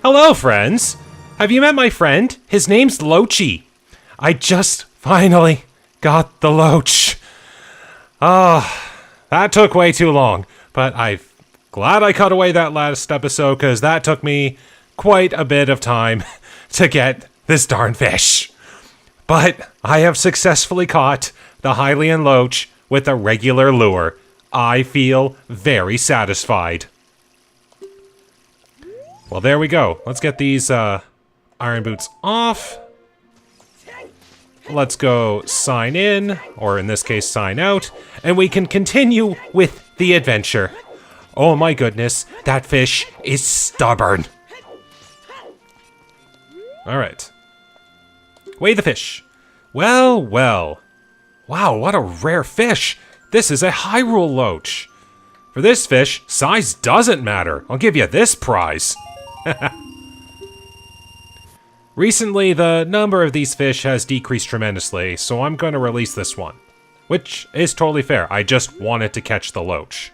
Hello, friends! Have you met my friend? His name's Lochi. I just finally got the Loach. That took way too long, but I'm glad I cut away that last episode because that took me quite a bit of time to get this darn fish. But I have successfully caught the Hylian Loach with a regular lure. I feel very satisfied. Well, there we go. Let's get these iron boots off. Let's go sign in, or in this case, sign out, and we can continue with the adventure. Oh my goodness, that fish is stubborn. Alright. Weigh the fish. Well, well. Wow, what a rare fish. This is a Hyrule Loach. For this fish, size doesn't matter. I'll give you this prize. Recently, the number of these fish has decreased tremendously, so I'm going to release this one. Which is totally fair. I just wanted to catch the Loach.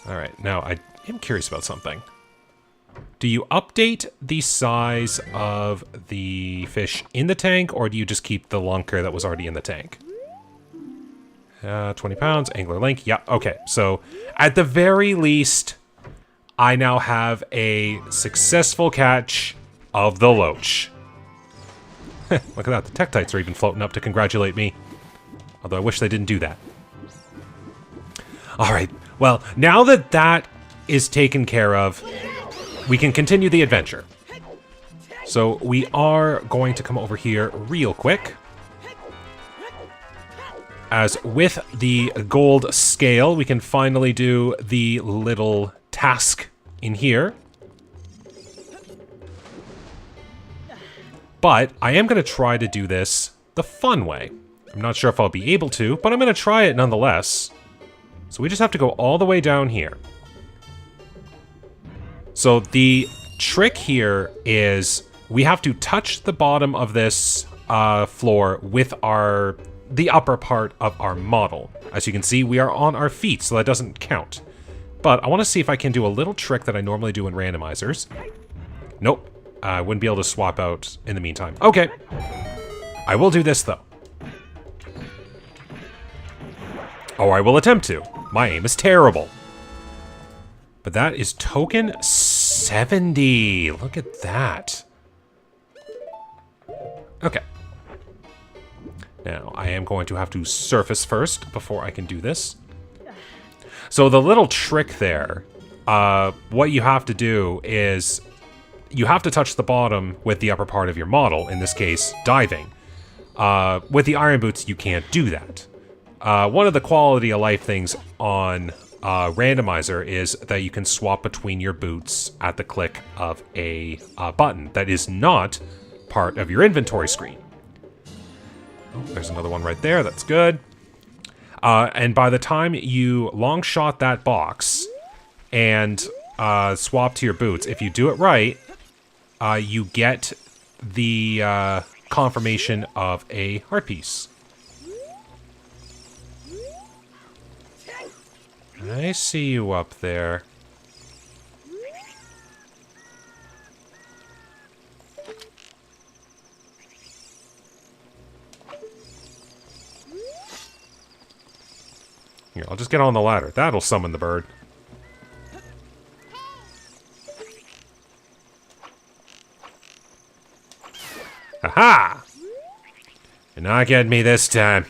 Alright, now I am curious about something. Do you update the size of the fish in the tank, or do you just keep the lunker that was already in the tank? 20 pounds, angler link. Yeah, okay. So, at the very least, I now have a successful catch of the Loach. Look at that, the Tektites are even floating up to congratulate me. Although I wish they didn't do that. Alright, well, now that that is taken care of, we can continue the adventure. So we are going to come over here real quick. As with the gold scale, we can finally do the little task in here. But I am going to try to do this the fun way. I'm not sure if I'll be able to, but I'm going to try it nonetheless. So we just have to go all the way down here. So the trick here is we have to touch the bottom of this floor with the upper part of our model. As you can see, we are on our feet, so that doesn't count. But I want to see if I can do a little trick that I normally do in randomizers. Nope. I wouldn't be able to swap out in the meantime. Okay. I will do this, though. Or I will attempt to. My aim is terrible. But that is token 70. Look at that. Okay. Now, I am going to have to surface first before I can do this. So the little trick there, what you have to do is you have to touch the bottom with the upper part of your model, in this case, diving. With the iron boots, you can't do that. One of the quality of life things on randomizer is that you can swap between your boots at the click of a button that is not part of your inventory screen. Oh, there's another one right there. That's good. And by the time you long shot that box and swap to your boots, if you do it right, you get the confirmation of a heart piece. I see you up there. Here, I'll just get on the ladder. That'll summon the bird. Aha! You're not getting me this time.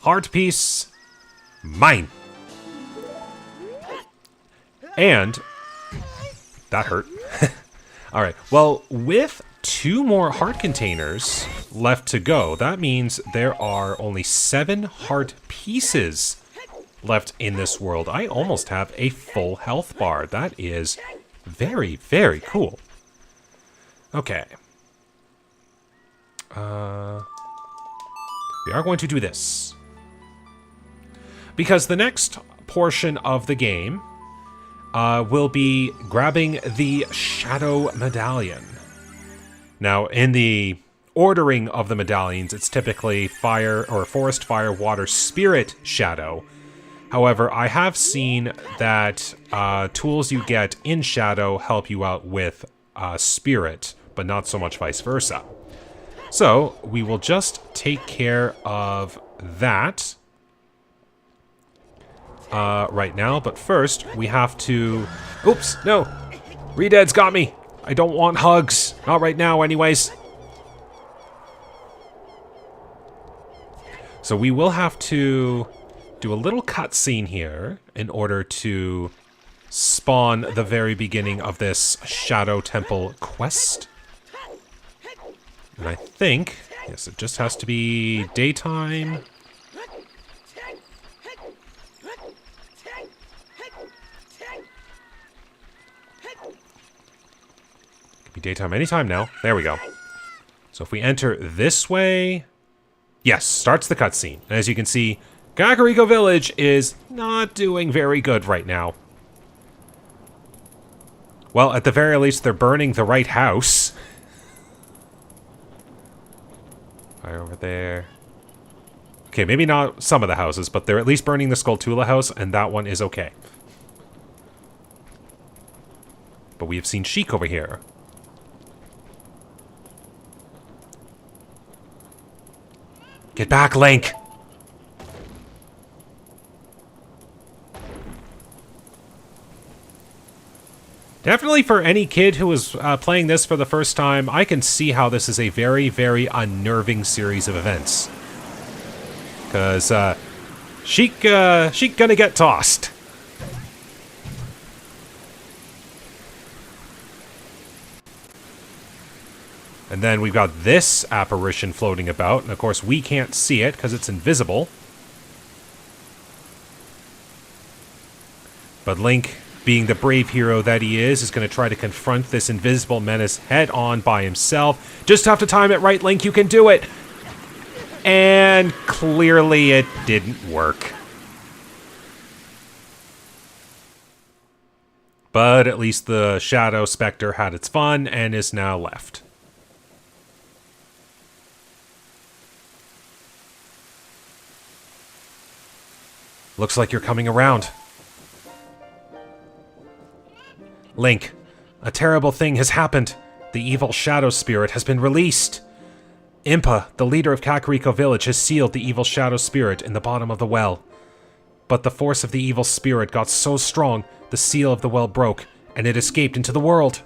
Heart piece, mine. And that hurt. All right. Well, with 2 more heart containers left to go, that means there are only 7 heart pieces left in this world. I almost have a full health bar. That is very, very cool. Okay. We are going to do this. Because the next portion of the game will be grabbing the Shadow Medallion. Now, in the ordering of the medallions, it's typically fire or forest, fire, water, spirit, shadow. However, I have seen that tools you get in shadow help you out with spirit, but not so much vice versa. So, we will just take care of that right now, but first, we have to... Oops, no! Redead's got me! I don't want hugs. Not right now, anyways. So we will have to do a little cutscene here in order to spawn the very beginning of this Shadow Temple quest. And I think, yes, it just has to be daytime. Could be daytime anytime now. There we go. So if we enter this way, yes, starts the cutscene. And as you can see, Kakariko Village is not doing very good right now. Well, at the very least, they're burning the right house. Right over there. Okay, maybe not some of the houses, but they're at least burning the Skulltula house, and that one is okay. But we have seen Sheik over here. Get back, Link! Definitely for any kid who is playing this for the first time, I can see how this is a very, very unnerving series of events. Because Sheik gonna get tossed. And then we've got this apparition floating about, and of course we can't see it because it's invisible. But Link, being the brave hero that he is going to try to confront this invisible menace head-on by himself. Just have to time it right, Link, you can do it! And clearly it didn't work. But at least the Shadow Spectre had its fun and is now left. Looks like you're coming around. Link, a terrible thing has happened. The evil shadow spirit has been released. Impa, the leader of Kakariko Village, has sealed the evil shadow spirit in the bottom of the well. But the force of the evil spirit got so strong, the seal of the well broke, and it escaped into the world.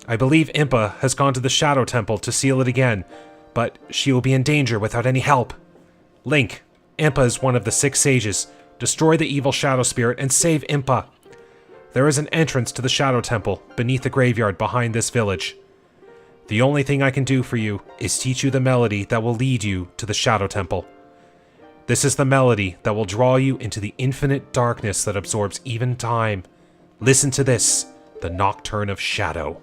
I believe Impa has gone to the Shadow Temple to seal it again, but she will be in danger without any help. Link, Impa is one of the 6 sages. Destroy the evil shadow spirit and save Impa. There is an entrance to the Shadow Temple beneath the graveyard behind this village. The only thing I can do for you is teach you the melody that will lead you to the Shadow Temple. This is the melody that will draw you into the infinite darkness that absorbs even time. Listen to this, the Nocturne of Shadow.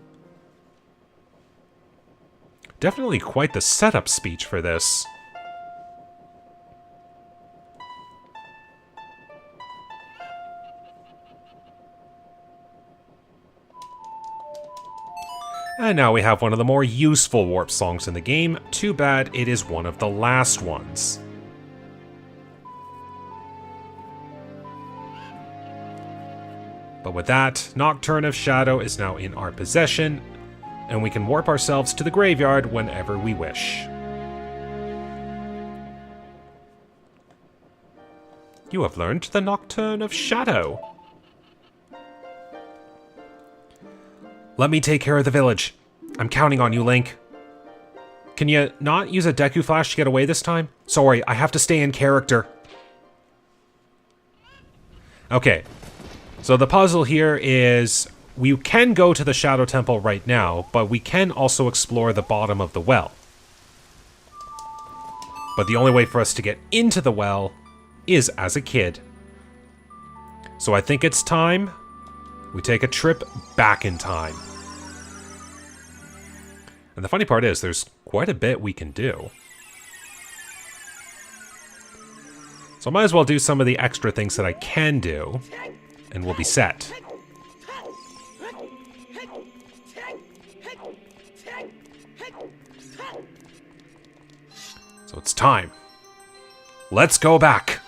Definitely quite the setup speech for this. And now we have one of the more useful warp songs in the game. Too bad it is one of the last ones. But with that, Nocturne of Shadow is now in our possession, and we can warp ourselves to the graveyard whenever we wish. You have learned the Nocturne of Shadow. Let me take care of the village. I'm counting on you, Link. Can you not use a Deku Flash to get away this time? Sorry, I have to stay in character. Okay. So the puzzle here is we can go to the Shadow Temple right now, but we can also explore the bottom of the well. But the only way for us to get into the well is as a kid. So I think it's time we take a trip back in time. And the funny part is, there's quite a bit we can do. So I might as well do some of the extra things that I can do, and we'll be set. So it's time. Let's go back.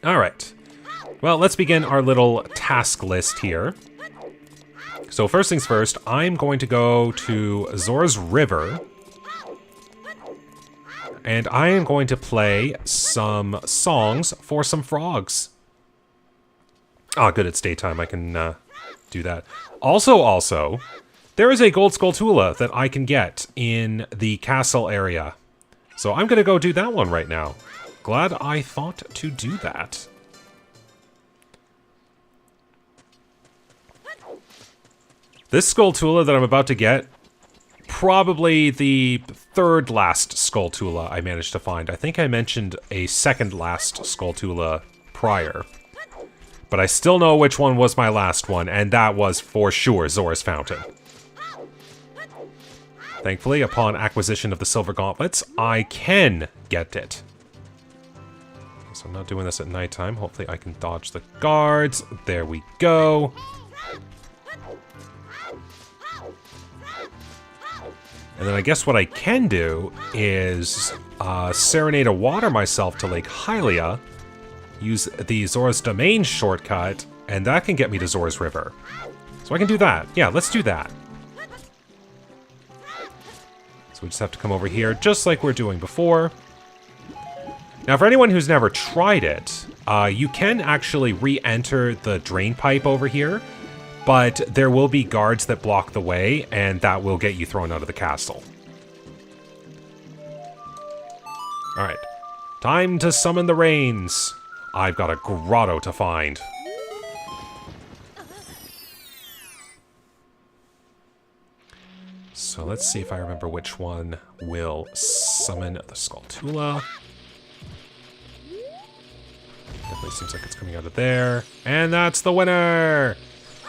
All right. Well, let's begin our little task list here. So first things first, I'm going to go to Zora's River. And I am going to play some songs for some frogs. Ah, good, it's daytime. I can do that. Also, there is a gold Skulltula that I can get in the castle area. So I'm going to go do that one right now. Glad I thought to do that. This Skulltula that I'm about to get, probably the third last Skulltula I managed to find. I think I mentioned a second last Skulltula prior. But I still know which one was my last one, and that was for sure Zora's Fountain. Thankfully, upon acquisition of the Silver Gauntlets, I can get it. So I'm not doing this at nighttime. Hopefully I can dodge the guards. There we go. And then I guess what I can do is Serenade a Water myself to Lake Hylia, use the Zora's Domain shortcut, and that can get me to Zora's River. So I can do that. Yeah, let's do that. So we just have to come over here, just like we're doing before. Now, for anyone who's never tried it, you can actually re-enter the drain pipe over here, but there will be guards that block the way, and that will get you thrown out of the castle. Alright, time to summon the rains. I've got a grotto to find. So let's see if I remember which one will summon the Skulltula. Definitely seems like it's coming out of there. And that's the winner!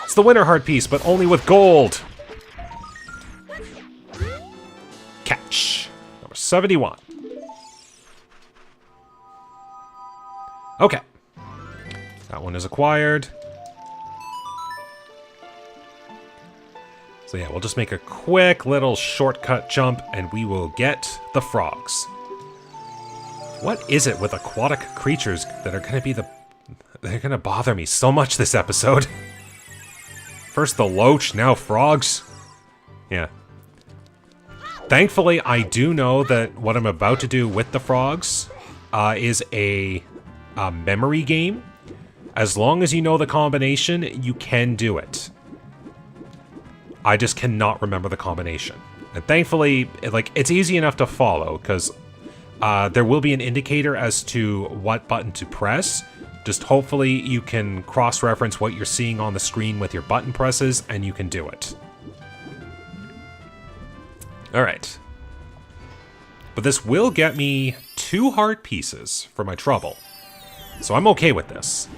It's the winner heart piece, but only with gold! Catch. Number 71. Okay. That one is acquired. So yeah, we'll just make a quick little shortcut jump and we will get the frogs. What is it with aquatic creatures that are gonna be they're gonna bother me so much this episode? First the loach, now frogs. Yeah. Thankfully, I do know that what I'm about to do with the frogs is a memory game. As long as you know the combination, you can do it. I just cannot remember the combination. And thankfully, it's easy enough to follow, because there will be an indicator as to what button to press. Just hopefully you can cross-reference what you're seeing on the screen with your button presses, and you can do it. Alright. But this will get me 2 heart pieces for my trouble. So I'm okay with this.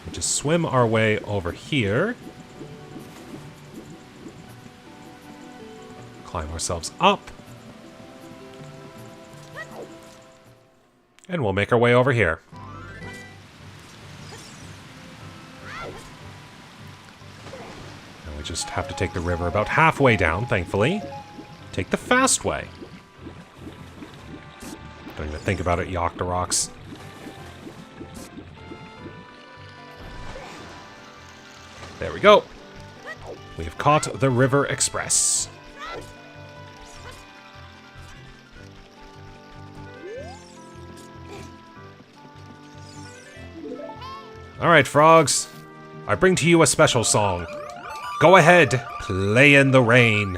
We'll just swim our way over here. Climb ourselves up. And we'll make our way over here. And we just have to take the river about halfway down, thankfully. Take the fast way. Don't even think about it, Yoctorox. There we go. We have caught the River Express. Alright, frogs. I bring to you a special song. Go ahead, play in the rain.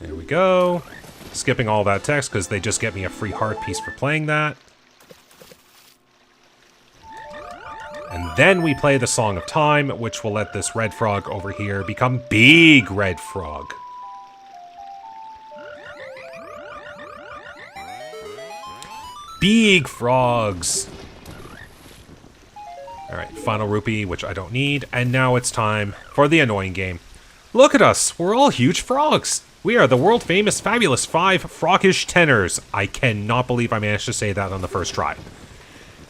There we go. Skipping all that text because they just get me a free heart piece for playing that. And then we play the Song of Time, which will let this red frog over here become Big Red Frog. Big frogs. Alright, final rupee, which I don't need. And now it's time for the annoying game. Look at us, we're all huge frogs. We are the world famous fabulous 5 froggish tenors. I cannot believe I managed to say that on the first try.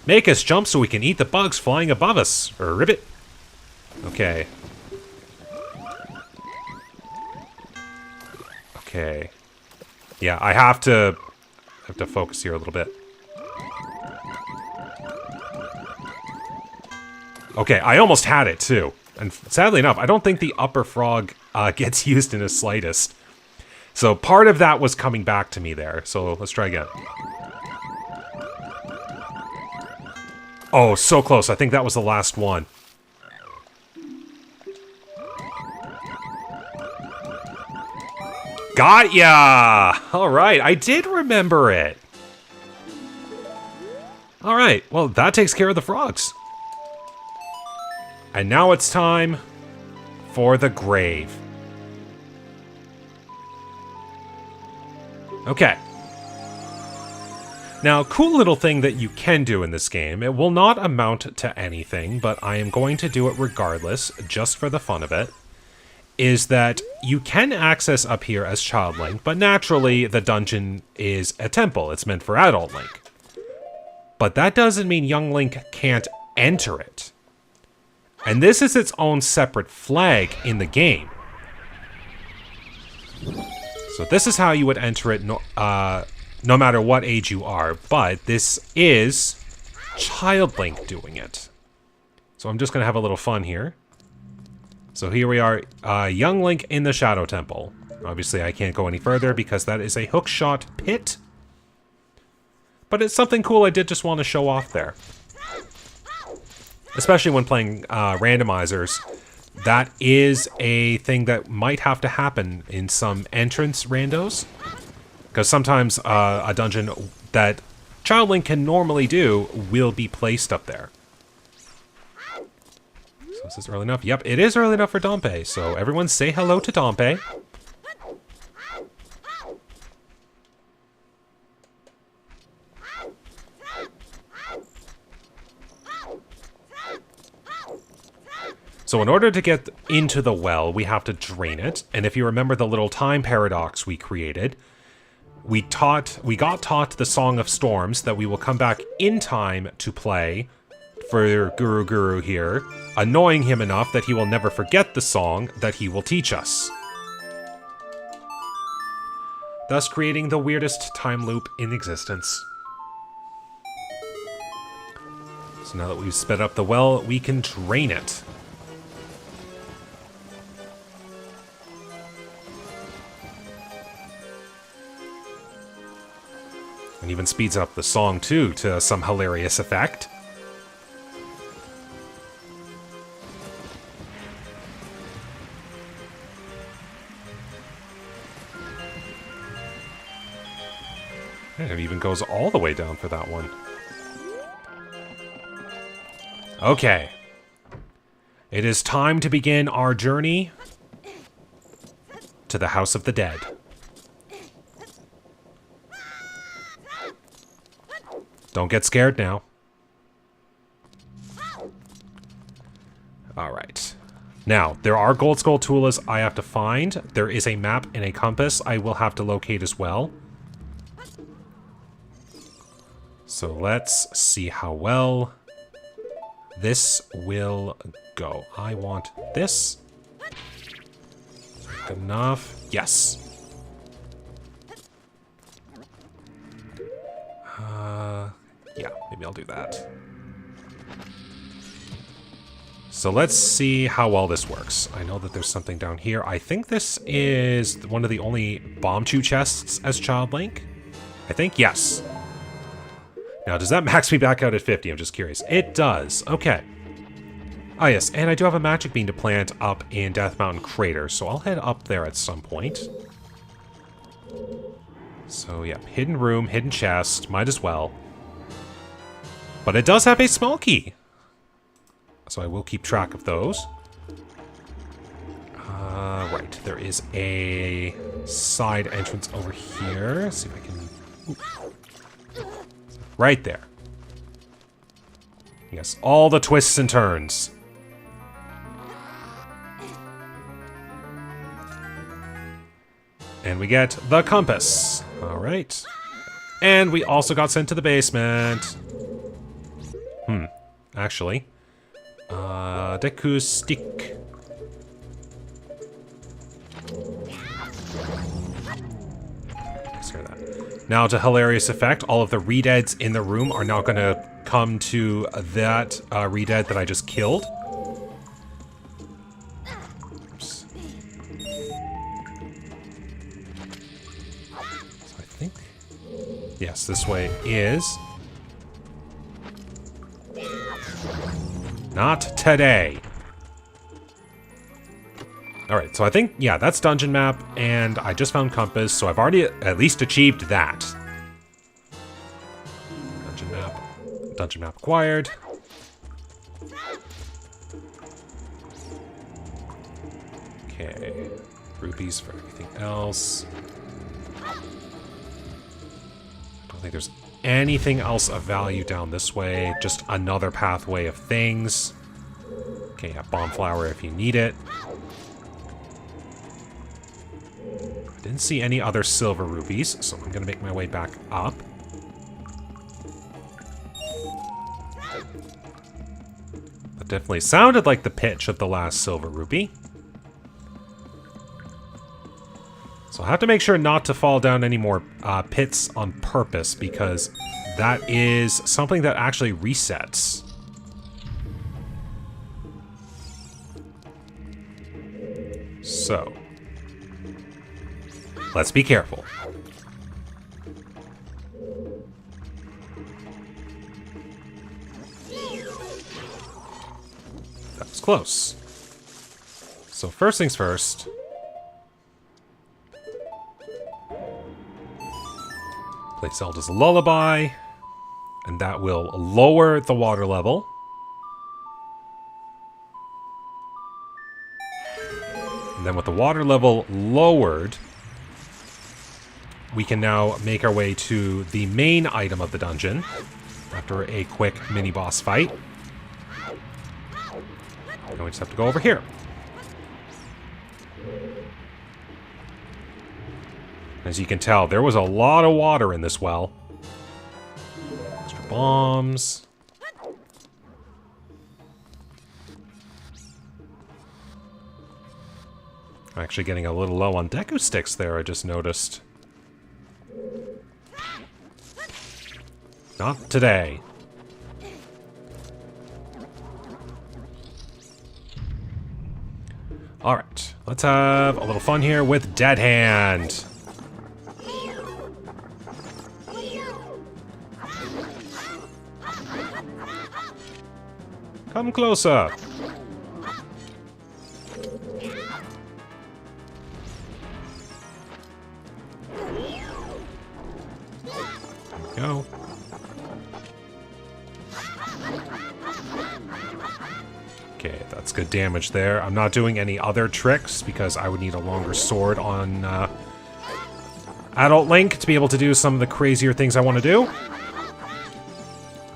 Make us jump so we can eat the bugs flying above us. Ribbit. Okay. Okay. Yeah, I have to focus here a little bit. Okay, I almost had it too. And sadly enough, I don't think the upper frog gets used in the slightest. So part of that was coming back to me there. So let's try again. Oh, so close. I think that was the last one. Got ya! Alright, I did remember it. Alright, well, that takes care of the frogs. And now it's time for the grave. Okay. Now, cool little thing that you can do in this game, it will not amount to anything, but I am going to do it regardless, just for the fun of it, is that you can access up here as Child Link, but naturally the dungeon is a temple. It's meant for Adult Link. But that doesn't mean Young Link can't enter it. And this is its own separate flag in the game. So this is how you would enter it no matter what age you are, but this is Child Link doing it. So I'm just going to have a little fun here. So here we are, Young Link in the Shadow Temple. Obviously I can't go any further because that is a hookshot pit. But it's something cool I did just want to show off there. Especially when playing randomizers. That is a thing that might have to happen in some entrance randos. Because sometimes a dungeon that Child Link can normally do will be placed up there. So is this early enough? Yep, it is early enough for Dompe. So everyone say hello to Dompe. So in order to get into the well, we have to drain it. And if you remember the little time paradox we created, we got taught the Song of Storms that we will come back in time to play for Guru here, annoying him enough that he will never forget the song that he will teach us. Thus creating the weirdest time loop in existence. So now that we've sped up the well, we can drain it. And even speeds up the song, too, to some hilarious effect. And it even goes all the way down for that one. Okay. It is time to begin our journey to the House of the Dead. Don't get scared now. Alright. Now, there are Gold Skull Tulas I have to find. There is a map and a compass I will have to locate as well. So let's see how well this will go. I want this. Good enough. Yes. Yeah, maybe I'll do that. So let's see how well this works. I know that there's something down here. I think this is one of the only bomb chew chests as Child Link. I think, yes. Now, does that max me back out at 50? I'm just curious. It does. Okay. Ah, yes, and I do have a magic bean to plant up in Death Mountain Crater, so I'll head up there at some point. So, yeah, hidden room, hidden chest, might as well. But it does have a small key. So I will keep track of those. Right, there is a side entrance over here. Let's see if I can... Ooh. Right there. Yes, all the twists and turns. And we get the compass. All right. And we also got sent to the basement. Actually. Deku stick. Scare that. Now, to hilarious effect, all of the re-deads in the room are now going to come to that re-dead that I just killed. Oops. So I think... Yes, this way is... Not today. Alright, so I think, yeah, that's dungeon map, and I just found compass, so I've already at least achieved that. Dungeon map acquired. Okay, rupees for everything else. I don't think there's anything else of value down this way, just another pathway of things. Okay, yeah, bomb flower if you need it. Didn't see any other silver rupees, so I'm gonna make my way back up. That definitely sounded like the pitch of the last silver rupee. So I'll have to make sure not to fall down any more pits on purpose, because that is something that actually resets. So, let's be careful. That was close. So first things first. Play Zelda's Lullaby, and that will lower the water level. And then with the water level lowered, we can now make our way to the main item of the dungeon after a quick mini-boss fight. And we just have to go over here. As you can tell, there was a lot of water in this well. Extra bombs. I'm actually getting a little low on Deku sticks there, I just noticed. Not today. Alright, let's have a little fun here with Dead Hand. Come closer. Go. Okay, that's good damage there. I'm not doing any other tricks because I would need a longer sword on Adult Link to be able to do some of the crazier things I want to do.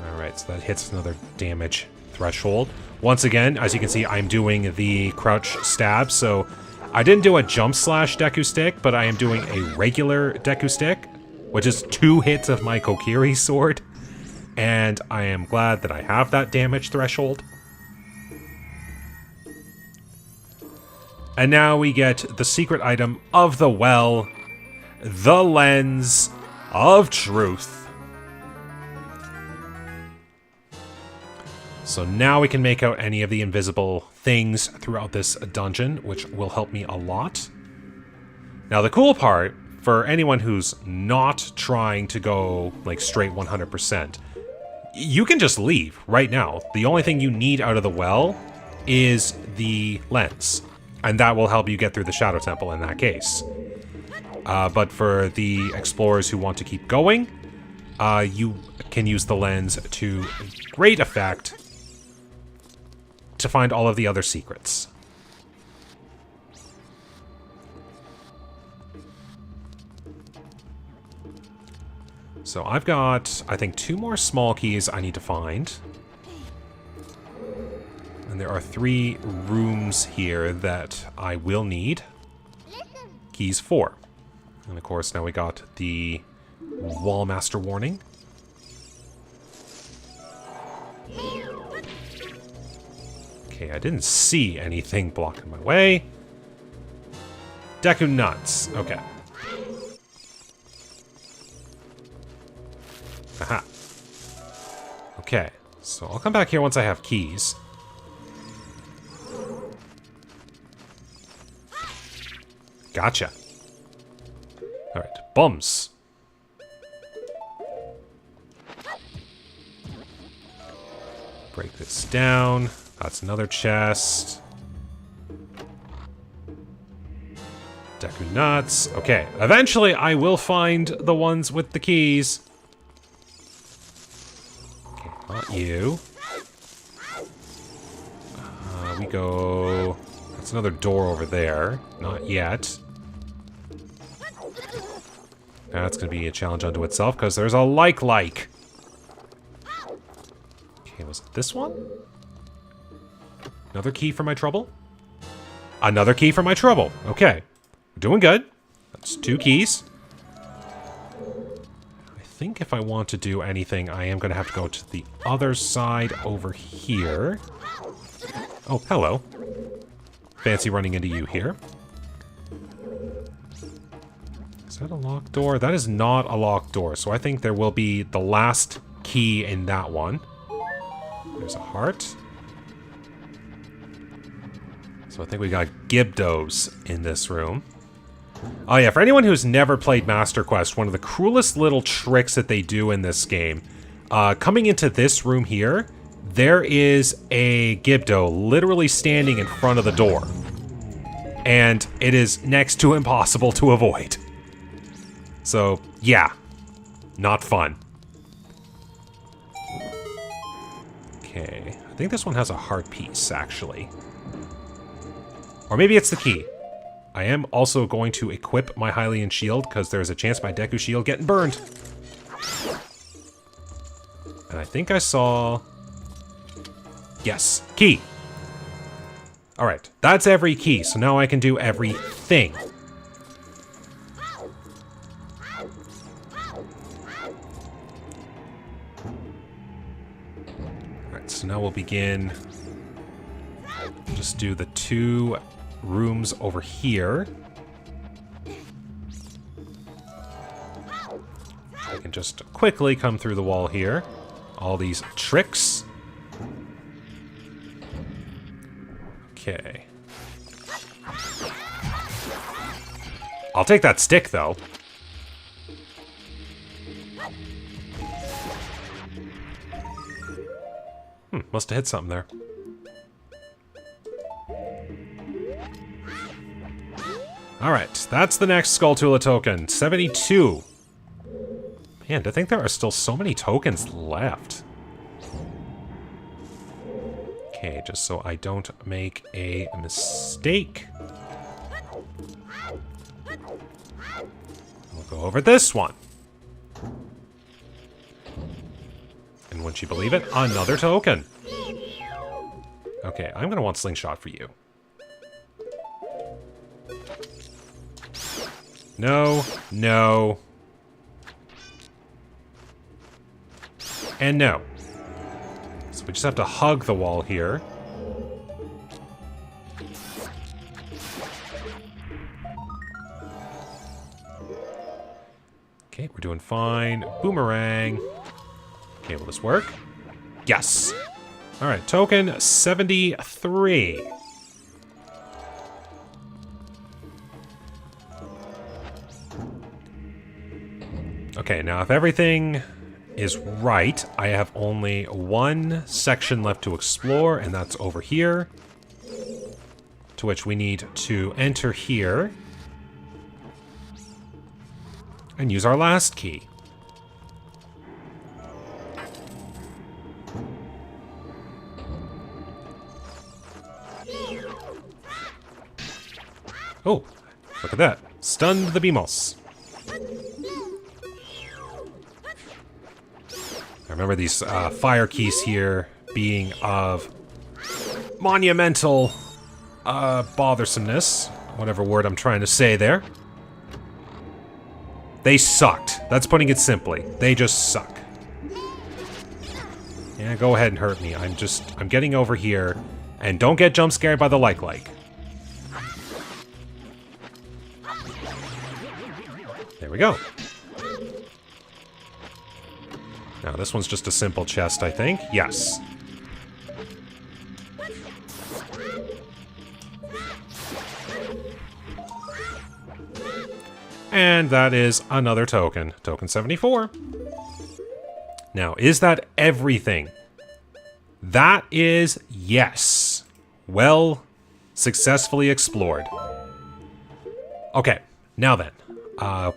Alright, so that hits another damage threshold. Once again, as you can see, I'm doing the crouch stab, so I didn't do a jump slash Deku stick, but I am doing a regular Deku stick, which is 2 hits of my Kokiri sword, and I am glad that I have that damage threshold. And now we get the secret item of the well, the Lens of Truth. So now we can make out any of the invisible things throughout this dungeon, which will help me a lot. Now the cool part, for anyone who's not trying to go like straight 100%, you can just leave right now. The only thing you need out of the well is the lens, and that will help you get through the Shadow Temple in that case. But for the explorers who want to keep going, you can use the lens to great effect to find all of the other secrets. So I've got, I think, 2 more small keys I need to find. And there are 3 rooms here that I will need keys for. And of course, now we got the Wallmaster warning. Okay, I didn't see anything blocking my way. Deku nuts. Okay. Aha. Okay, so I'll come back here once I have keys. Gotcha. Alright, bums. Break this down. That's another chest. Deku nuts. Okay, eventually I will find the ones with the keys. Okay, not you. We go... That's another door over there. Not yet. That's going to be a challenge unto itself, because there's a like. Okay, was it this one? Another key for my trouble? Another key for my trouble. Okay. We're doing good. That's 2 keys. I think if I want to do anything, I am going to have to go to the other side over here. Oh, hello. Fancy running into you here. Is that a locked door? That is not a locked door, so I think there will be the last key in that one. There's a heart. So I think we got Gibdos in this room. Oh yeah, for anyone who's never played Master Quest, one of the cruelest little tricks that they do in this game, coming into this room here, there is a Gibdo literally standing in front of the door. And it is next to impossible to avoid. So, yeah. Not fun. Okay. I think this one has a heart piece, actually. Or maybe it's the key. I am also going to equip my Hylian shield, because there's a chance my Deku shield getting burned. And I think I saw... Yes, key. Alright, that's every key, so now I can do everything. Alright, so now we'll begin. Just do the 2 rooms over here. I can just quickly come through the wall here. All these tricks. Okay. I'll take that stick, though. Must have hit something there. Alright, that's the next Skulltula token. 72. Man, to think there are still so many tokens left. Okay, just so I don't make a mistake. We'll go over this one. And wouldn't you believe it? Another token. Okay, I'm gonna want Slingshot for you. No, no. And no. So we just have to hug the wall here. Okay, we're doing fine. Boomerang. Okay, will this work? Yes. Alright, token 73. Okay, now if everything is right, I have only one section left to explore, and that's over here. To which we need to enter here and use our last key. Oh, look at that. Stunned the Beamos. I remember these fire keys here being of monumental bothersomeness. Whatever word I'm trying to say there. They sucked. That's putting it simply. They just suck. Yeah, go ahead and hurt me. I'm getting over here. And don't get jump scared by the like. There we go. Now, this one's just a simple chest, I think. Yes. And that is another token. Token 74. Now, is that everything? That is yes. Well, successfully explored. Okay, now then.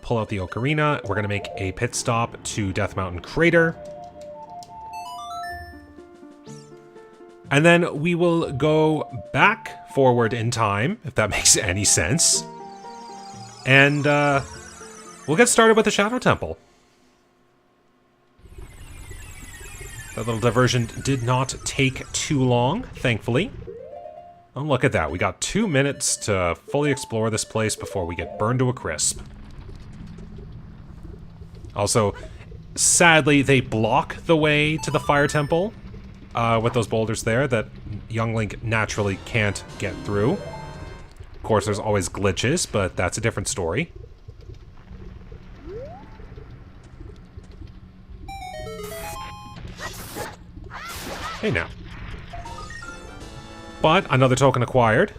Pull out the ocarina. We're going to make a pit stop to Death Mountain Crater. And then we will go back forward in time, if that makes any sense. And we'll get started with the Shadow Temple. That little diversion did not take too long, thankfully. Oh, look at that. We got 2 minutes to fully explore this place before we get burned to a crisp. Also, sadly, they block the way to the Fire Temple with those boulders there that young Link naturally can't get through. Of course, there's always glitches, but that's a different story. Hey now. But another token acquired.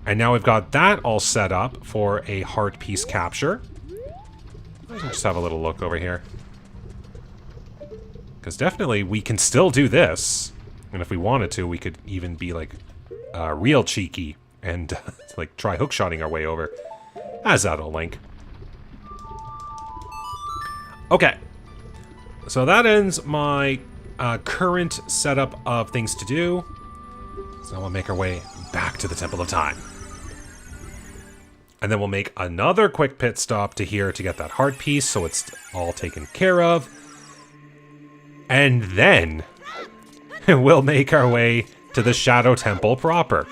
And now we've got that all set up for a heart piece capture. Let's just have a little look over here. Because definitely we can still do this. And if we wanted to, we could even be like real cheeky and like try hookshotting our way over. As that old Link. Okay. So that ends my current setup of things to do. So we'll make our way back to the Temple of Time. And then we'll make another quick pit stop to here to get that heart piece, so it's all taken care of. And then we'll make our way to the Shadow Temple proper.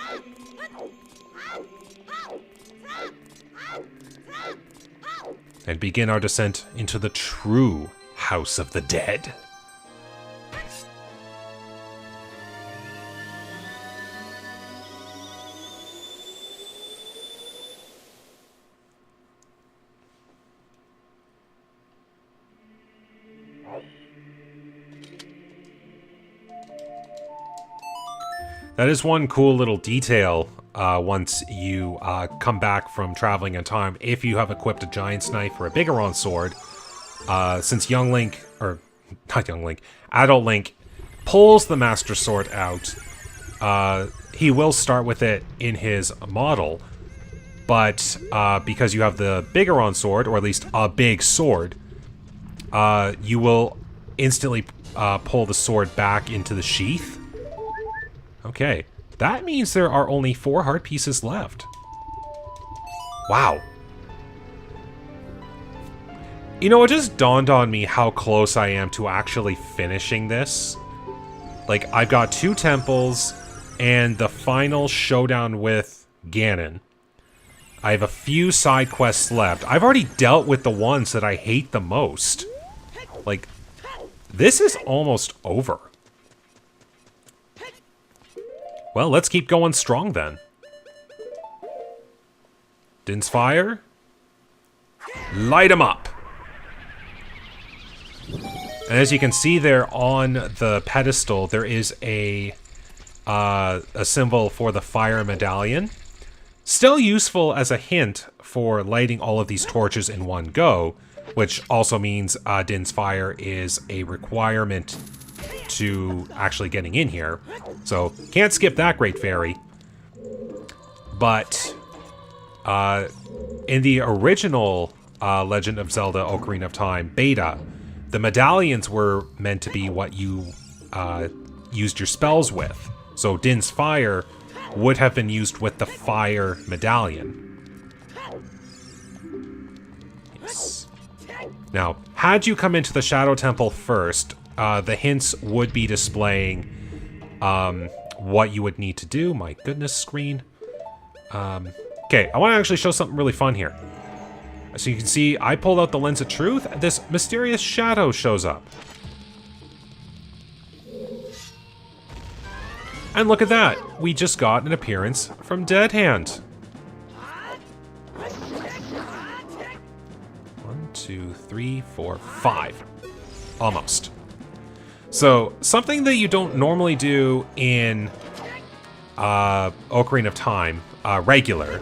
And begin our descent into the true House of the Dead. That is one cool little detail once you come back from traveling in time. If you have equipped a Giant's Knife or a Bigoron Sword, since young Link, or not young Link, adult Link pulls the Master Sword out, he will start with it in his model, but because you have the Bigoron Sword, or at least a big sword, you will instantly pull the sword back into the sheath. Okay, that means there are only 4 heart pieces left. Wow. You know, it just dawned on me how close I am to actually finishing this. Like, I've got 2 temples and the final showdown with Ganon. I have a few side quests left. I've already dealt with the ones that I hate the most. Like, this is almost over. Well, let's keep going strong then. Din's fire. Light 'em up. And as you can see there on the pedestal, there is a symbol for the fire medallion. Still useful as a hint for lighting all of these torches in one go, which also means Din's Fire is a requirement to actually getting in here. So, can't skip that Great Fairy. But, in the original Legend of Zelda Ocarina of Time beta, the medallions were meant to be what you used your spells with. So Din's Fire would have been used with the Fire Medallion. Yes. Now, had you come into the Shadow Temple first, the hints would be displaying what you would need to do. My goodness, screen. Okay, I want to actually show something really fun here. So you can see, I pulled out the Lens of Truth. This mysterious shadow shows up. And look at that. We just got an appearance from Dead Hand. 1, 2, 3, 4, 5. Almost. So, something that you don't normally do in Ocarina of Time, regular,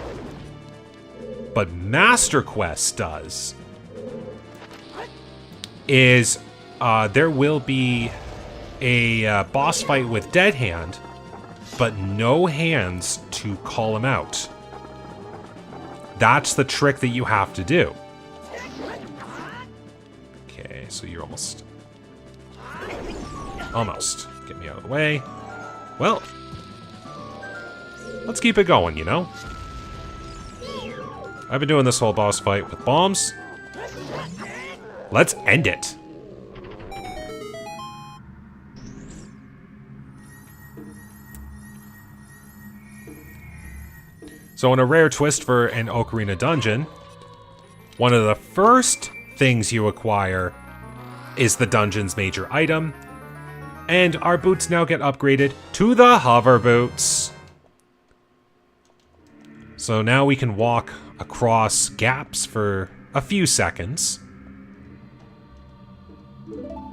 but Master Quest does, is there will be a boss fight with Dead Hand, but no hands to call him out. That's the trick that you have to do. Okay, so you're almost... Almost. Get me out of the way. Well, let's keep it going, you know? I've been doing this whole boss fight with bombs. Let's end it. So in a rare twist for an Ocarina dungeon, one of the first things you acquire is the dungeon's major item, and our boots now get upgraded to the hover boots. So now we can walk across gaps for a few seconds,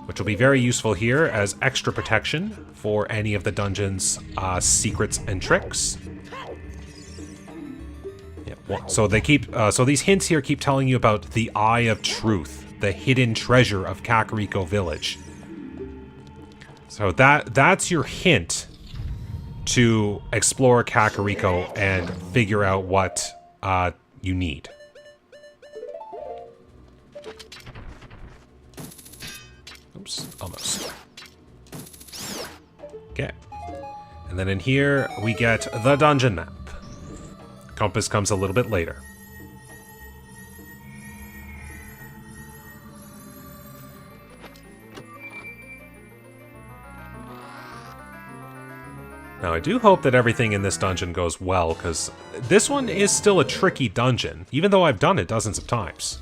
which will be very useful here as extra protection for any of the dungeon's secrets and tricks. Yeah, so they keep so these hints here keep telling you about the Eye of Truth, the hidden treasure of Kakariko Village. So that's your hint to explore Kakariko and figure out what you need. Oops, almost. Okay. And then in here, we get the dungeon map. Compass comes a little bit later. Now, I do hope that everything in this dungeon goes well, because this one is still a tricky dungeon, even though I've done it dozens of times.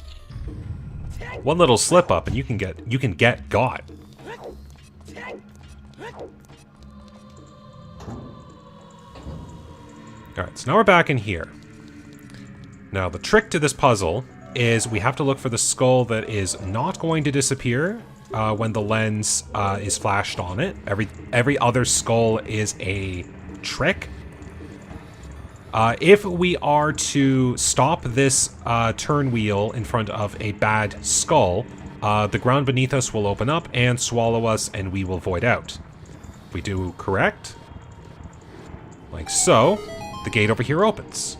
One little slip up and you can get got. Alright, so now we're back in here. Now, the trick to this puzzle is we have to look for the skull that is not going to disappear when the lens is flashed on it. Every other skull is a trick. If we are to stop this turn wheel in front of a bad skull, the ground beneath us will open up and swallow us, and we will void out. If we do correct, like so, the gate over here opens.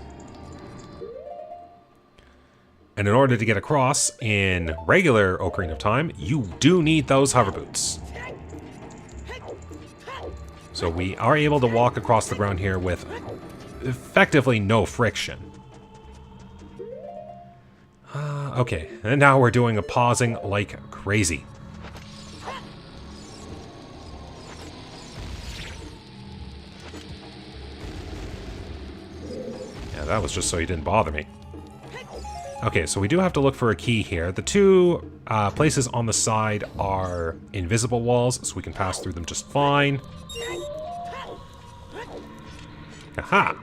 And in order to get across in regular Ocarina of Time, you do need those hover boots. So we are able to walk across the ground here with effectively no friction. Okay, and now we're doing a pausing like crazy. Yeah, that was just so you didn't bother me. Okay, so we do have to look for a key here. The two places on the side are invisible walls, so we can pass through them just fine. Aha!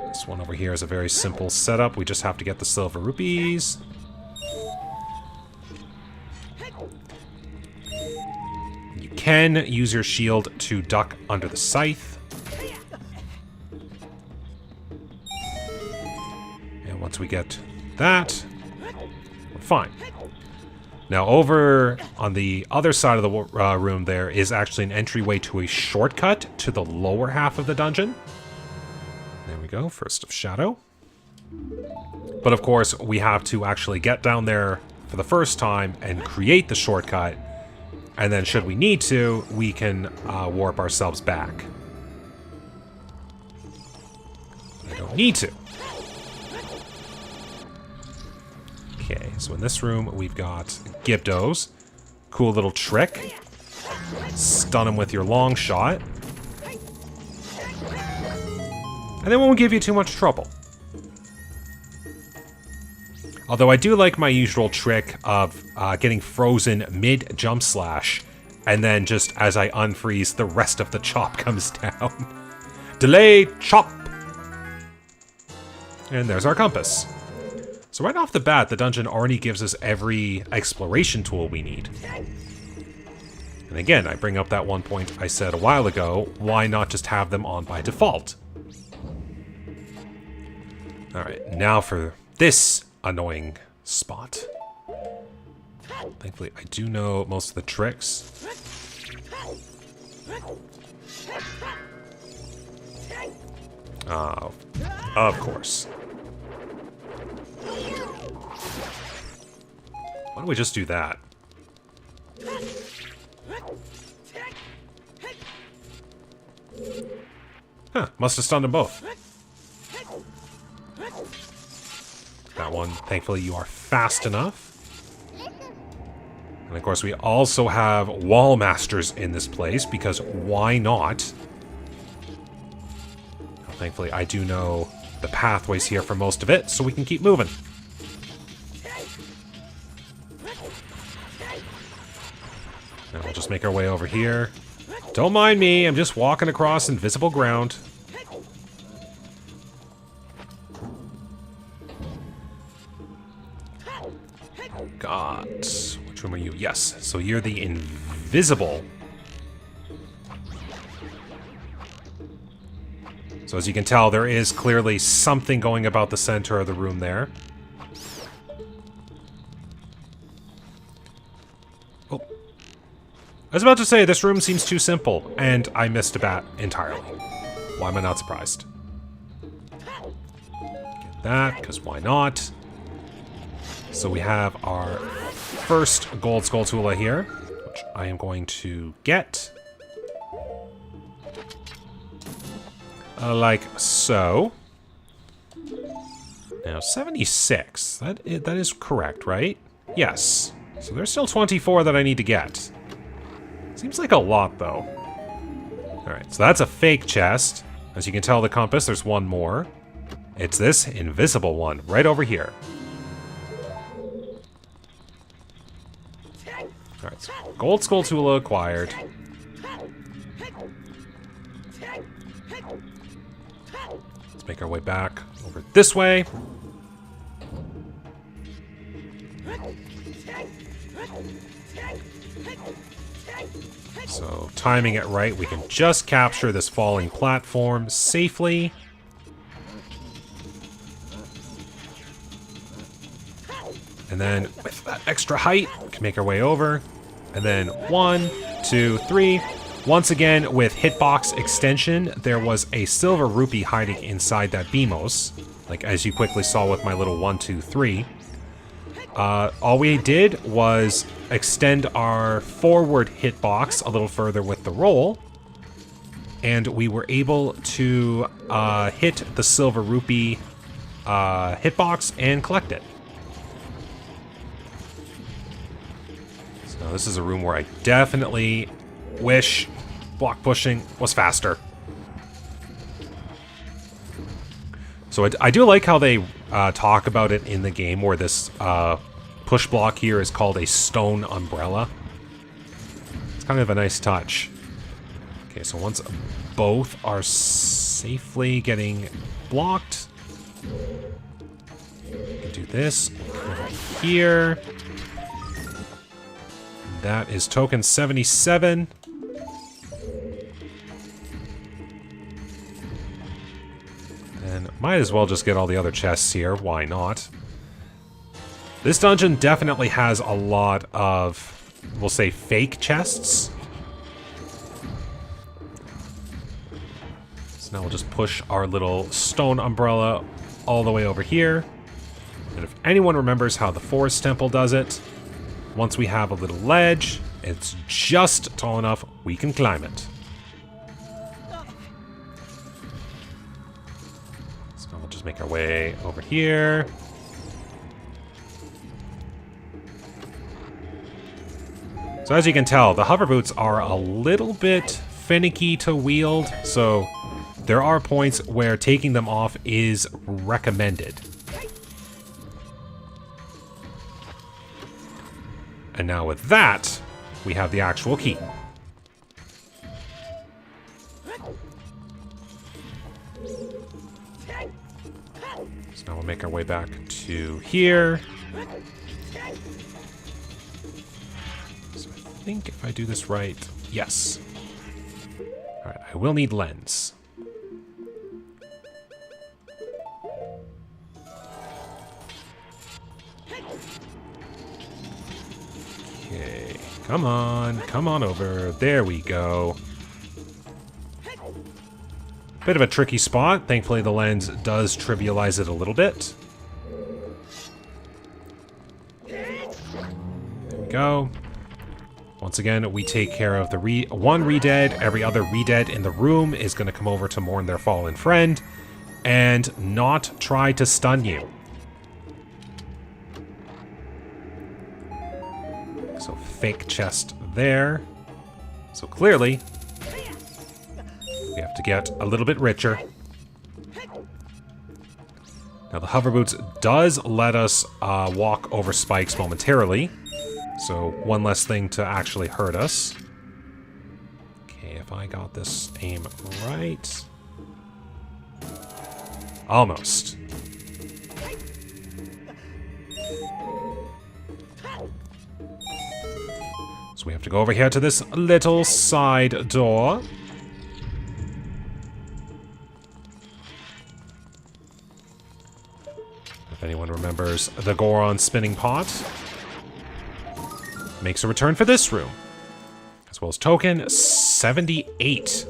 This one over here is a very simple setup. We just have to get the silver rupees. You can use your shield to duck under the scythe. we get that, we're fine. Now over on the other side of the room there is actually an entryway to a shortcut to the lower half of the dungeon. There we go, First of Shadow. But of course, we have to actually get down there for the first time and create the shortcut. And then should we need to, we can warp ourselves back. I don't need to. Okay, so in this room, we've got Gibdos. Cool little trick. Stun him with your long shot. And they won't give you too much trouble. Although I do like my usual trick of getting frozen mid-jump slash, and then just as I unfreeze, the rest of the chop comes down. Delay chop! And there's our compass. So right off the bat, the dungeon already gives us every exploration tool we need. And again, I bring up that one point I said a while ago, why not just have them on by default? Alright, now for this annoying spot. Thankfully, I do know most of the tricks. Oh, of course. Why don't we just do that? Huh, must have stunned them both. That one, thankfully, you are fast enough. And of course, we also have wall masters in this place, because why not? Well, thankfully, I do know the pathways here for most of it, so we can keep moving. And we'll just make our way over here. Don't mind me, I'm just walking across invisible ground. God, which room are you? Yes, so you're the invisible. So as you can tell, there is clearly something going about the center of the room there. Oh. I was about to say, this room seems too simple, and I missed a bat entirely. Why am I not surprised? Get that, because why not? So we have our first gold Skulltula here, which I am going to get. Like so. Now, 76. That is correct, right? Yes. So there's still 24 that I need to get. Seems like a lot, though. Alright, so that's a fake chest. As you can tell, the compass, there's one more. It's this invisible one, right over here. Alright, so gold Skulltula acquired. Let's make our way back over this way. So, timing it right, we can just capture this falling platform safely. And then, with that extra height, we can make our way over. And then 1, 2, 3. Once again, with hitbox extension, there was a silver rupee hiding inside that Beamos. Like, as you quickly saw with my little 1, 2, 3. All we did was extend our forward hitbox a little further with the roll. And we were able to hit the silver rupee hitbox and collect it. So this is a room where I definitely wish block pushing was faster. So I do like how they talk about it in the game, where this push block here is called a stone umbrella. It's kind of a nice touch. Okay, so once both are safely getting blocked, we can do this over here. That is token 77. And Might as well just get all the other chests here. Why not? This dungeon definitely has a lot of, we'll say, fake chests. So now we'll just push our little stone umbrella all the way over here. And if anyone remembers how the Forest Temple does it, once we have a little ledge, it's just tall enough we can climb it. So we'll just make our way over here. So as you can tell, the hover boots are a little bit finicky to wield, so there are points where taking them off is recommended. And now with that, we have the actual key. So now we'll make our way back to here. So I think if I do this right, yes. All right, I will need lens. Okay, come on over. There we go. Bit of a tricky spot. Thankfully, the lens does trivialize it a little bit. There we go. Once again, we take care of the one re-dead. Every other re-dead in the room is going to come over to mourn their fallen friend and not try to stun you. So fake chest there. So clearly, we have to get a little bit richer. Now the hover boots does let us walk over spikes momentarily. So one less thing to actually hurt us. Okay, if I got this aim right. Almost. So we have to go over here to this little side door. If anyone remembers the Goron spinning pot, makes a return for this room. As well as token 78.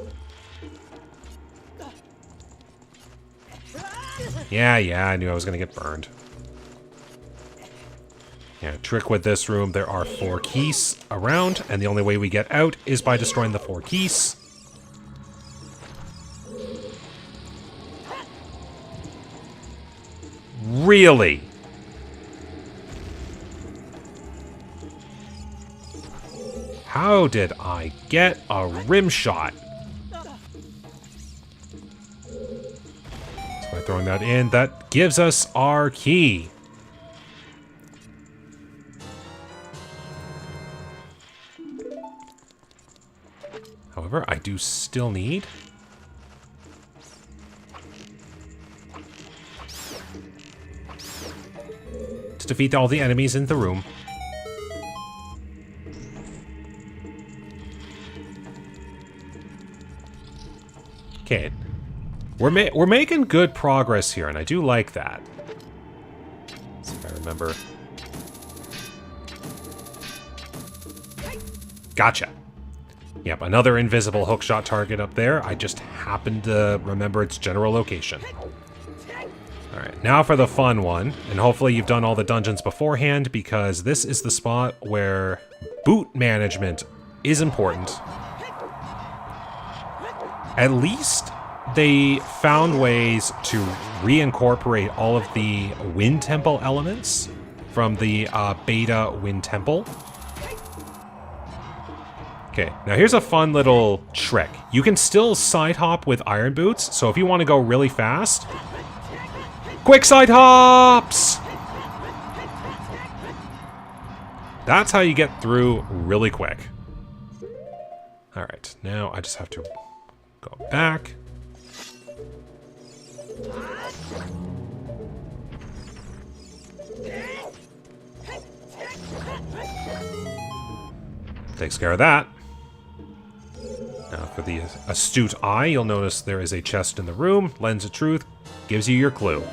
Yeah, I knew I was going to get burned. Yeah, trick with this room, there are 4 keys around, and the only way we get out is by destroying the 4 keys. Really? How did I get a rim shot? So by throwing that in, that gives us our key. However, I do still need to defeat all the enemies in the room. Okay, we're making good progress here, and I do like that. Let's see if I remember. Gotcha. Yep, another invisible hookshot target up there. I just happened to remember its general location. Alright, now for the fun one. And hopefully you've done all the dungeons beforehand, because this is the spot where boot management is important. At least they found ways to reincorporate all of the Wind Temple elements from the beta Wind Temple. Okay, now here's a fun little trick. You can still side hop with iron boots, so if you want to go really fast, quick side hops! That's how you get through really quick. Alright, now I just have to go back. Takes care of that. Now for the astute eye, you'll notice there is a chest in the room. Lens of Truth gives you your clue.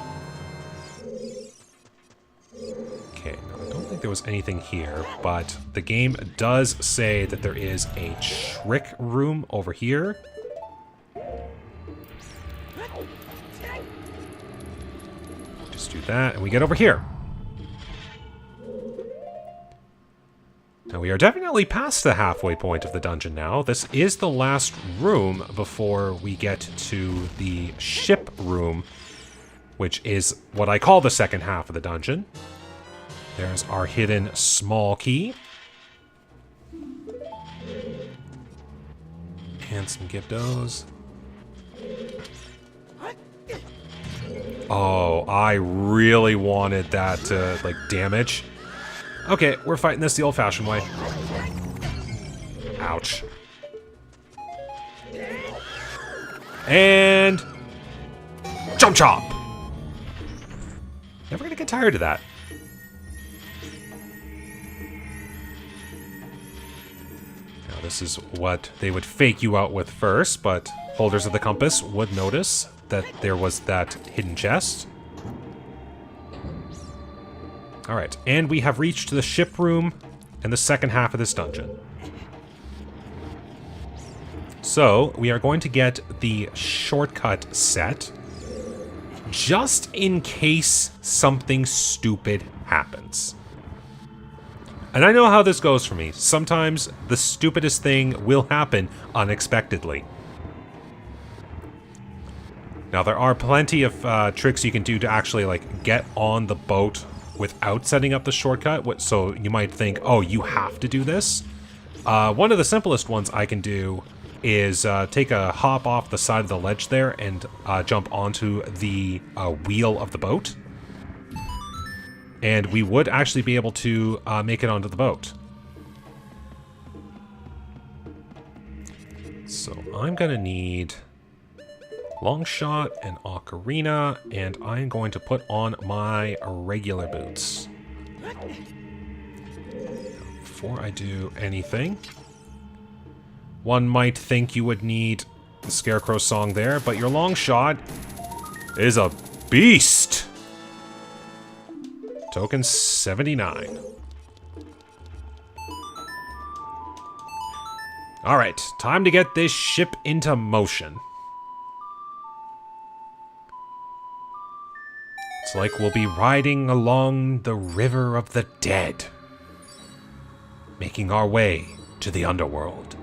Okay, now I don't think there was anything here, but the game does say that there is a trick room over here. Just do that, and we get over here. Now, we are definitely past the halfway point of the dungeon now. This is the last room before we get to the ship room, which is what I call the second half of the dungeon. There's our hidden small key. And some Gyptos. Oh, I really wanted that, like, damage. Okay, we're fighting this the old-fashioned way. Ouch. And... jump chop! Never gonna get tired of that. Now, this is what they would fake you out with first, but holders of the compass would notice that there was that hidden chest. Alright, and we have reached the ship room and the second half of this dungeon. So, we are going to get the shortcut set, just in case something stupid happens. And I know how this goes for me. Sometimes the stupidest thing will happen unexpectedly. Now, there are plenty of tricks you can do to actually, like, get on the boat without setting up the shortcut. So you might think, oh, you have to do this. One of the simplest ones I can do is take a hop off the side of the ledge there and jump onto the wheel of the boat. And we would actually be able to make it onto the boat. So I'm going to need long shot and ocarina, and I'm going to put on my regular boots. Before I do anything, one might think you would need the Scarecrow song there, but your long shot is a beast! Token 79. Alright, time to get this ship into motion. It's like we'll be riding along the river of the dead, making our way to the underworld.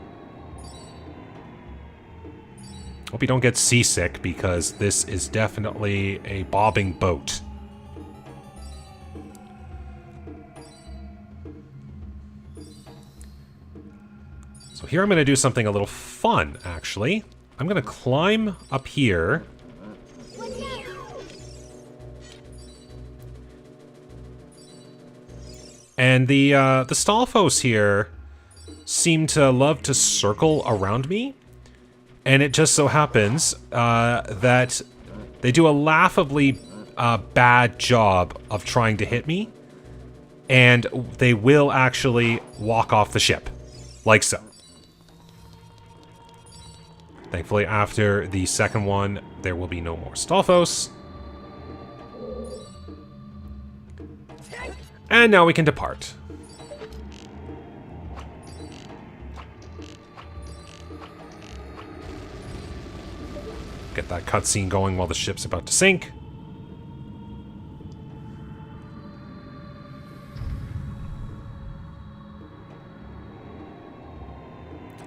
Hope you don't get seasick, because this is definitely a bobbing boat. So here I'm going to do something a little fun, actually. I'm going to climb up here. And the Stalfos here seem to love to circle around me. And it just so happens that they do a laughably bad job of trying to hit me. And they will actually walk off the ship. Like so. Thankfully, after the second one, there will be no more Stalfos. And now we can depart. Get that cutscene going while the ship's about to sink.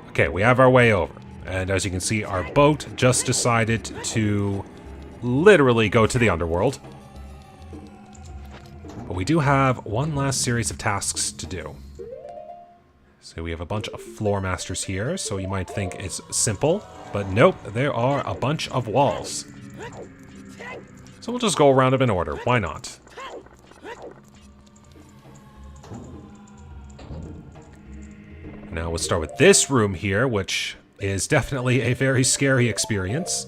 Okay, we have our way over. And as you can see, our boat just decided to literally go to the underworld. But we do have one last series of tasks to do. So we have a bunch of floor masters here, so you might think it's simple, but nope, there are a bunch of walls. So we'll just go around them in order, why not? Now we'll start with this room here, which is definitely a very scary experience.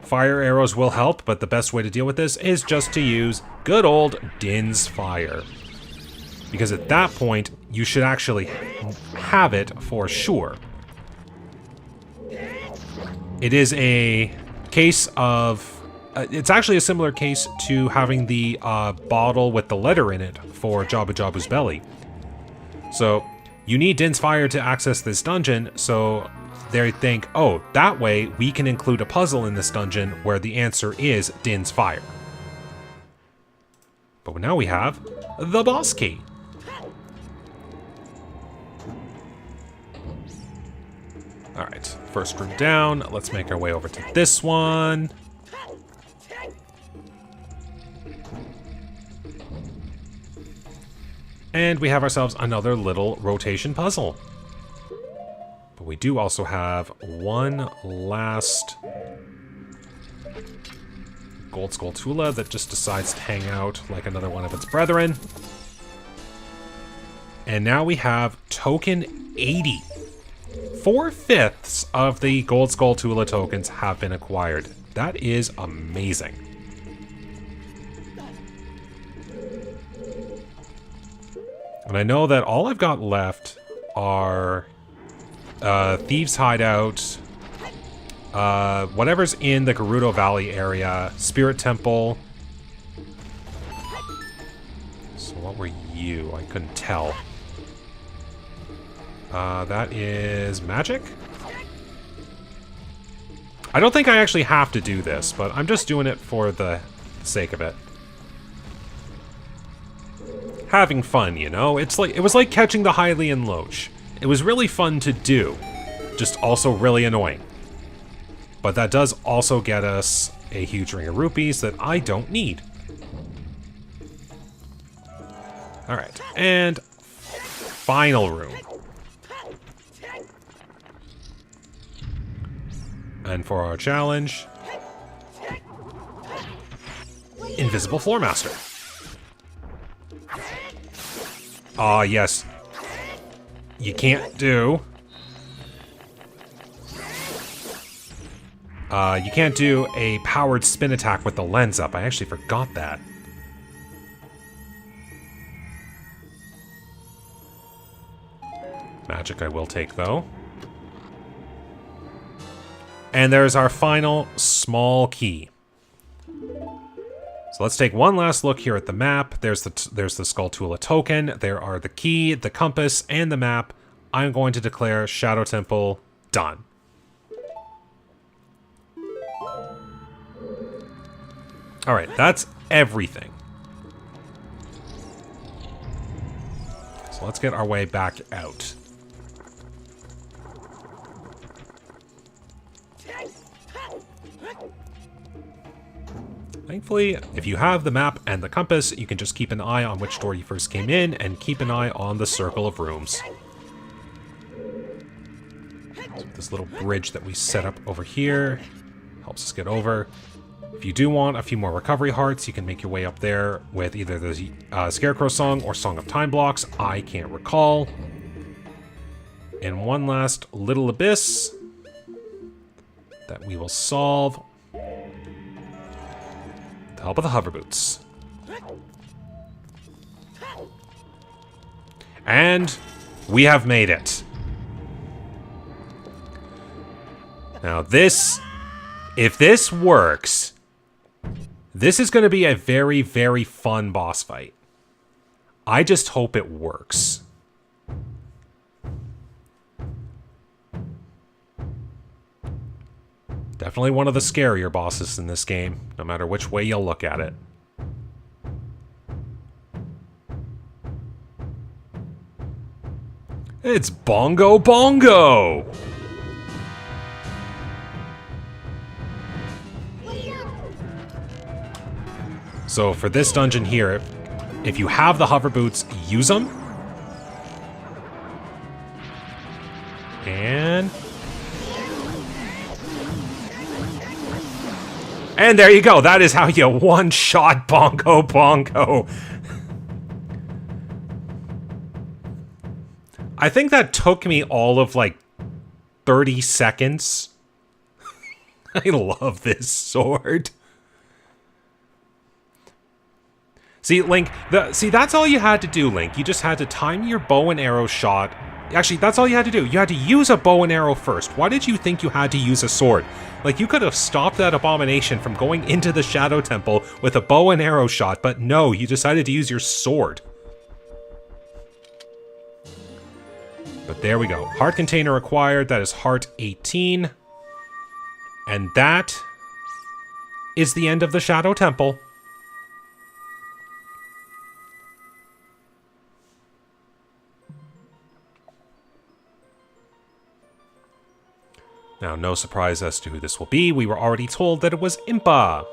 Fire arrows will help, but the best way to deal with this is just to use good old Din's Fire. Because at that point, you should actually have it for sure. It is a case of it's actually a similar case to having the bottle with the letter in it for Jabu Jabu's belly. So you need Din's Fire to access this dungeon, so they think, oh, that way we can include a puzzle in this dungeon where the answer is Din's Fire. But now we have the boss key. Alright, first room down. Let's make our way over to this one. And we have ourselves another little rotation puzzle. But we do also have one last Gold Skulltula that just decides to hang out like another one of its brethren. And now we have token 80. 4/5 of the Gold Skulltula tokens have been acquired. That is amazing. And I know that all I've got left are Thieves' Hideout, whatever's in the Gerudo Valley area, Spirit Temple. So what were you? I couldn't tell. That is magic? I don't think I actually have to do this, but I'm just doing it for the sake of it. Having fun, you know? It was like catching the Hylian Loach. It was really fun to do, just also really annoying. But that does also get us a huge ring of rupees that I don't need. Alright, and final room. And for our challenge, Invisible Floor Master. Ah, yes. You can't do... you can't do a powered spin attack with the lens up. I actually forgot that. Magic I will take, though. And there's our final small key. So let's take one last look here at the map. There's the Skulltula token. There are the key, the compass, and the map. I'm going to declare Shadow Temple done. Alright, that's everything. So let's get our way back out. Thankfully, if you have the map and the compass, you can just keep an eye on which door you first came in and keep an eye on the circle of rooms. So this little bridge that we set up over here helps us get over. If you do want a few more recovery hearts, you can make your way up there with either the Scarecrow Song or Song of Time blocks. I can't recall. And one last little abyss that we will solve. Help of the hover boots. And we have made it. Now this, if this works, this is going to be a very, very fun boss fight. I just hope it works. Definitely one of the scarier bosses in this game, no matter which way you look at it. It's Bongo Bongo! So for this dungeon here, if you have the hover boots, use them. And there you go. That is how you one-shot Bongo Bongo. I think that took me all of, like, 30 seconds. I love this sword. See, Link, that's all you had to do, Link. You just had to time your bow and arrow shot Actually, that's all you had to do. You had to use a bow and arrow first. Why did you think you had to use a sword? Like, you could have stopped that abomination from going into the Shadow Temple with a bow and arrow shot, but no, you decided to use your sword. But there we go. Heart container acquired. That is heart 18. And that is the end of the Shadow Temple. Now, no surprise as to who this will be. We were already told that it was Impa.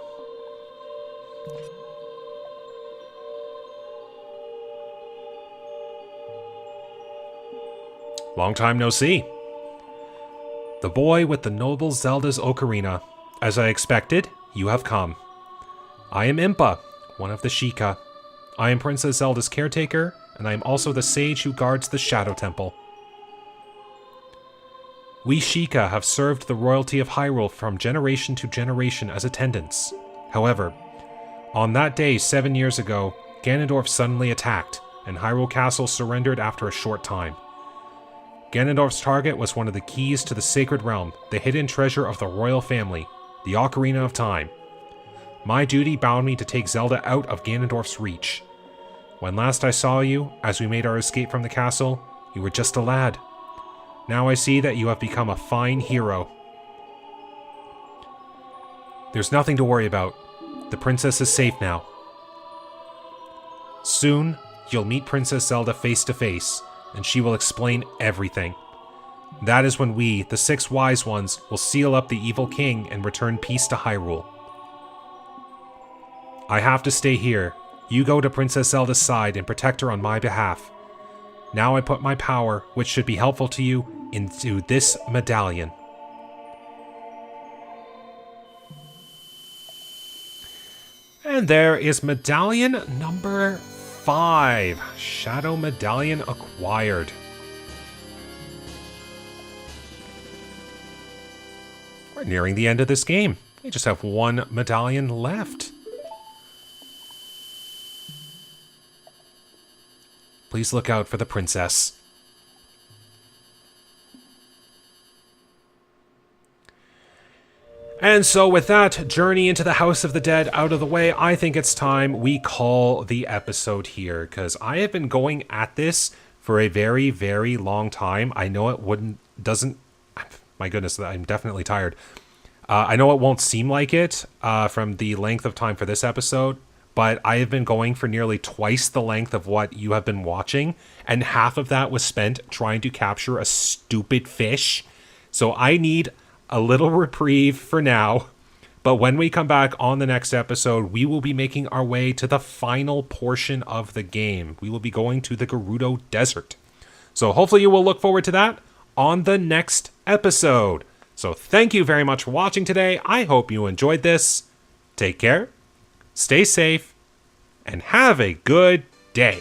Long time no see. The boy with the noble Zelda's ocarina. As I expected, you have come. I am Impa, one of the Sheikah. I am Princess Zelda's caretaker, and I am also the sage who guards the Shadow Temple. We Sheikah have served the royalty of Hyrule from generation to generation as attendants. However, on that day 7 years ago, Ganondorf suddenly attacked, and Hyrule Castle surrendered after a short time. Ganondorf's target was one of the keys to the Sacred Realm, the hidden treasure of the royal family, the Ocarina of Time. My duty bound me to take Zelda out of Ganondorf's reach. When last I saw you, as we made our escape from the castle, you were just a lad. Now I see that you have become a fine hero. There's nothing to worry about. The princess is safe now. Soon, you'll meet Princess Zelda face to face, and she will explain everything. That is when we, the 6 wise ones, will seal up the evil king and return peace to Hyrule. I have to stay here. You go to Princess Zelda's side and protect her on my behalf. Now I put my power, which should be helpful to you, into this medallion. And there is medallion number 5. Shadow medallion acquired. We're nearing the end of this game. We just have 1 medallion left. Please look out for the princess. And so with that journey into the House of the Dead out of the way, I think it's time we call the episode here, because I have been going at this for a very, very long time. I know it doesn't, my goodness, I'm definitely tired. I know it won't seem like it from the length of time for this episode, but I have been going for nearly twice the length of what you have been watching, and half of that was spent trying to capture a stupid fish. So I need a little reprieve for now, but when we come back on the next episode, we will be making our way to the final portion of the game. We will be going to the Gerudo Desert. So hopefully you will look forward to that on the next episode. So thank you very much for watching today. I hope you enjoyed this. Take care. Stay safe, and have a good day.